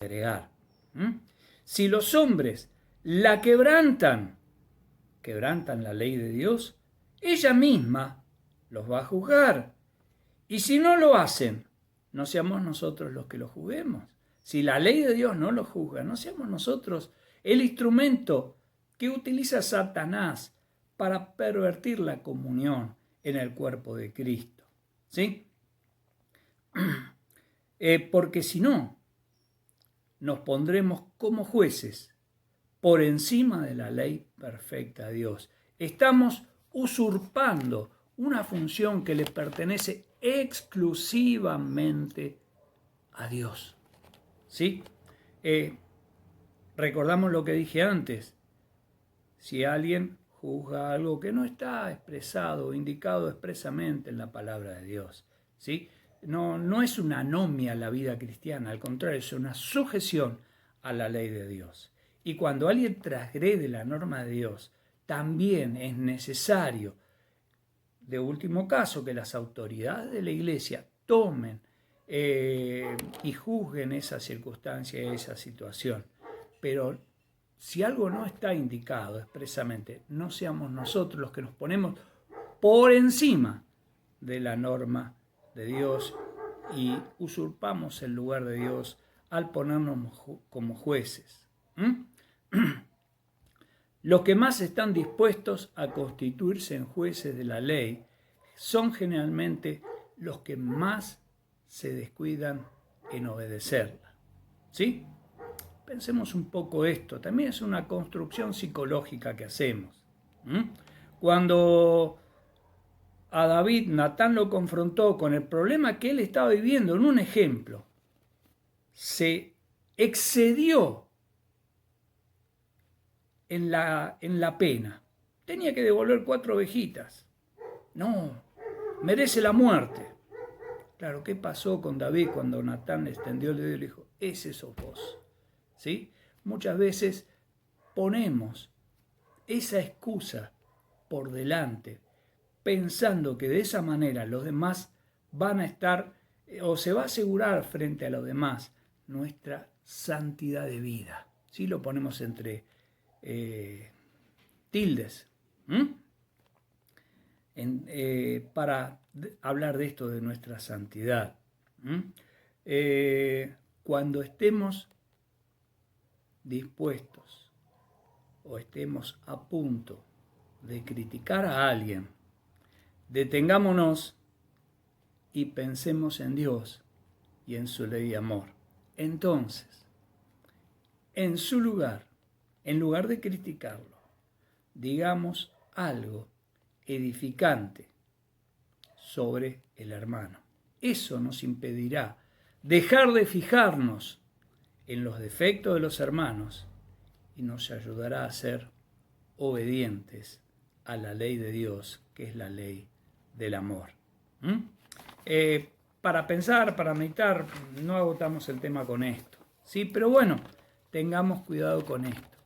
agregar. Si los hombres la quebrantan la ley de Dios, ella misma los va a juzgar. Y si no lo hacen, no seamos nosotros los que los juzguemos. Si la ley de Dios no los juzga, no seamos nosotros el instrumento que utiliza Satanás para pervertir la comunión en el cuerpo de Cristo. ¿Sí? Porque si no, nos pondremos como jueces por encima de la ley perfecta de Dios. Estamos usurpando una función que le pertenece exclusivamente a Dios. ¿Sí? Recordamos lo que dije antes. Si alguien juzga algo que no está expresado o indicado expresamente en la palabra de Dios, ¿sí? No es una anomia la vida cristiana, al contrario, es una sujeción a la ley de Dios. Y cuando alguien transgrede la norma de Dios, también es necesario, de último caso, que las autoridades de la iglesia tomen y juzguen esa circunstancia, esa situación. Pero si algo no está indicado expresamente, no seamos nosotros los que nos ponemos por encima de la norma de Dios y usurpamos el lugar de Dios al ponernos como jueces. Los que más están dispuestos a constituirse en jueces de la ley son generalmente los que más se descuidan en obedecerla. ¿Sí? Pensemos un poco esto. También es una construcción psicológica que hacemos. Cuando a David, Natán lo confrontó con el problema que él estaba viviendo, en un ejemplo, se excedió en la pena. Tenía que devolver 4 ovejitas. No, merece la muerte. Claro, ¿qué pasó con David cuando Natán le extendió el dedo y le dijo, ese sos vos? ¿Sí? Muchas veces ponemos esa excusa por delante, pensando que de esa manera los demás van a estar, o se va a asegurar frente a los demás, nuestra santidad de vida. ¿Sí? Lo ponemos entre tildes. Para hablar de esto, de nuestra santidad. Cuando estemos dispuestos o estemos a punto de criticar a alguien, detengámonos y pensemos en Dios y en su ley de amor. Entonces, en su lugar, en lugar de criticarlo, digamos algo edificante sobre el hermano. Eso nos impedirá dejar de fijarnos en los defectos de los hermanos y nos ayudará a ser obedientes a la ley de Dios, que es la ley del amor. Para pensar, para meditar, no agotamos el tema con esto, ¿sí? Pero bueno, tengamos cuidado con esto.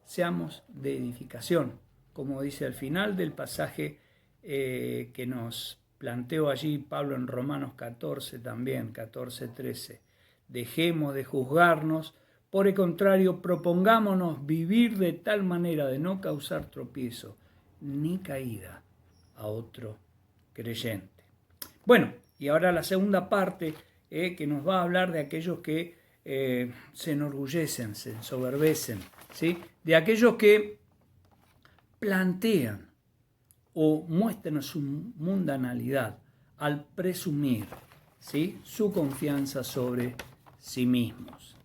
Seamos de edificación, como dice al final del pasaje que nos planteó allí Pablo en Romanos 14 también, 14:13. Dejemos de juzgarnos, por el contrario, propongámonos vivir de tal manera de no causar tropiezo ni caída a otro creyente. Bueno, y ahora la segunda parte que nos va a hablar de aquellos que se enorgullecen, se ensoberbecen, ¿sí? De aquellos que plantean o muestran su mundanalidad al presumir, ¿sí? Su confianza sobre sí mismos.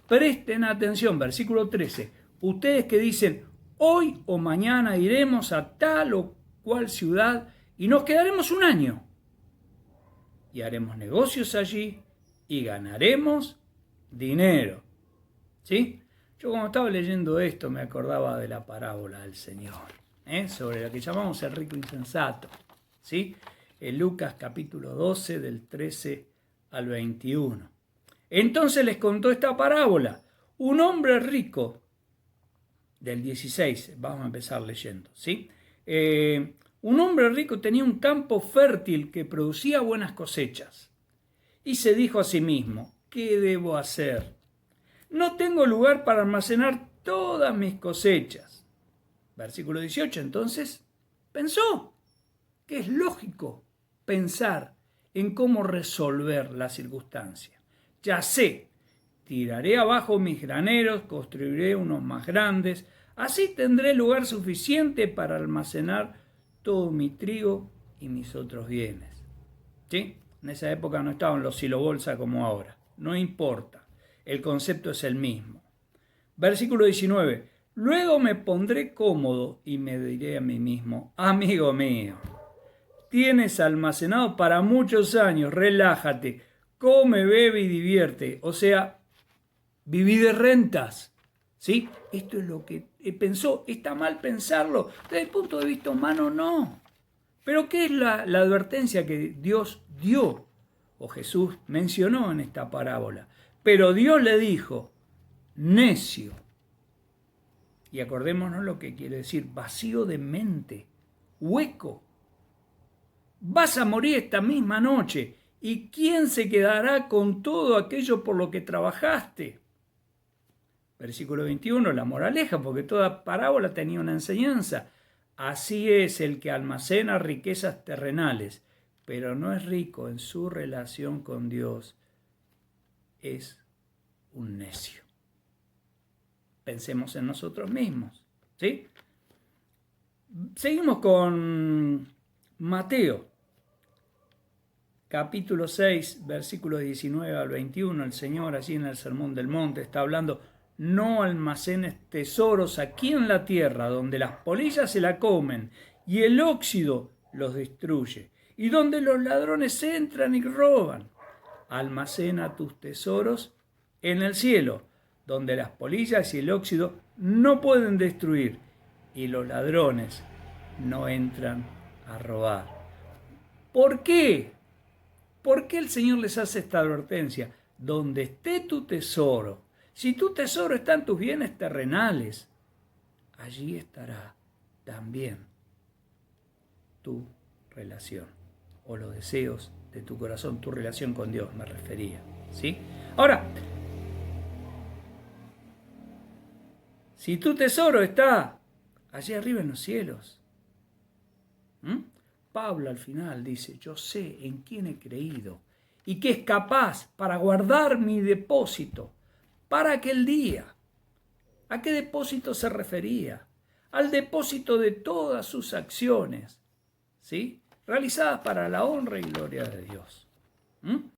Presten atención, versículo 13. Ustedes que dicen, hoy o mañana iremos a tal o cual ciudad y nos quedaremos un año y haremos negocios allí y ganaremos dinero. ¿Sí? Yo cuando estaba leyendo esto me acordaba de la parábola del Señor, sobre la que llamamos el rico insensato, ¿sí? En Lucas capítulo 12 del 13 al 21. Entonces les contó esta parábola. Un hombre rico, del 16, vamos a empezar leyendo, ¿sí? Un hombre rico tenía un campo fértil que producía buenas cosechas y se dijo a sí mismo, ¿qué debo hacer? No tengo lugar para almacenar todas mis cosechas. Versículo 18, entonces, pensó que es lógico pensar en cómo resolver la circunstancia. Ya sé, tiraré abajo mis graneros, construiré unos más grandes, así tendré lugar suficiente para almacenar todo mi trigo y mis otros bienes. ¿Sí? En esa época no estaban los silobolsa como ahora. No importa, el concepto es el mismo. Versículo 19. Luego me pondré cómodo y me diré a mí mismo, amigo mío, tienes almacenado para muchos años, relájate, come, bebe y divierte. O sea, viví de rentas. ¿Sí? Esto es lo que pensó. ¿Está mal pensarlo? Desde el punto de vista humano, no. Pero ¿qué es la advertencia que Dios dio o Jesús mencionó en esta parábola? Pero Dios le dijo, necio. Y acordémonos lo que quiere decir, vacío de mente, hueco. Vas a morir esta misma noche. ¿Y quién se quedará con todo aquello por lo que trabajaste? Versículo 21, la moraleja, porque toda parábola tenía una enseñanza. Así es el que almacena riquezas terrenales, pero no es rico en su relación con Dios. Es un necio. Pensemos en nosotros mismos, ¿sí? Seguimos con Mateo, capítulo 6, versículos 19 al 21. El Señor, allí en el Sermón del Monte, está hablando: no almacenes tesoros aquí en la tierra, donde las polillas se la comen y el óxido los destruye, y donde los ladrones entran y roban. Almacena tus tesoros en el cielo, donde las polillas y el óxido no pueden destruir, y los ladrones no entran a robar. ¿Por qué? ¿Por qué el Señor les hace esta advertencia? Donde esté tu tesoro, si tu tesoro está en tus bienes terrenales, allí estará también tu relación o los deseos de tu corazón, tu relación con Dios, me refería, ¿sí? Ahora, si tu tesoro está allí arriba en los cielos, Pablo al final dice, yo sé en quién he creído y que es capaz para guardar mi depósito para aquel día. ¿A qué depósito se refería? Al depósito de todas sus acciones, ¿sí? Realizadas para la honra y gloria de Dios.